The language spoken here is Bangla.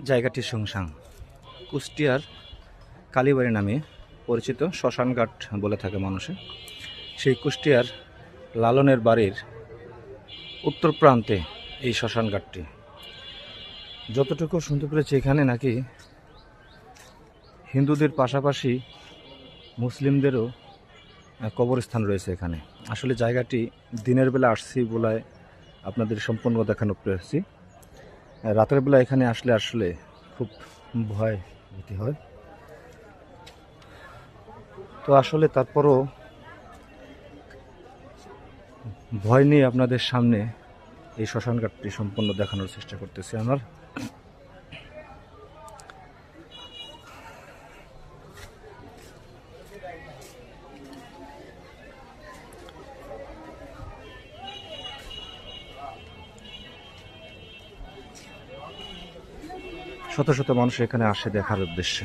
জায়গাটি শুনশান। কুষ্টিয়ার কালীবাড়ি নামে পরিচিত শ্মশানঘাট বলে থাকে মানুষে। সেই কুষ্টিয়ার লালনের বাড়ির উত্তর প্রান্তে এই শ্মশানঘাটটি। যতটুকু শুনতে পেরেছি এখানে নাকি হিন্দুদের পাশাপাশি মুসলিমদেরও কবরস্থান রয়েছে এখানে। আসলে জায়গাটি দিনের বেলা আসছি বলে আপনাদের সম্পূর্ণ দেখানো পেরেছি। রাতের বেলা এখানে আসলে খুব ভয় ভীতি হয়। তো আসলে তারপরও ভয় নিয়ে আপনাদের সামনে এই শ্মশানঘাটটি সম্পূর্ণ দেখানোর চেষ্টা করতেছি আমার। শত শত মানুষ এখানে আসে দেখার উদ্দেশ্যে।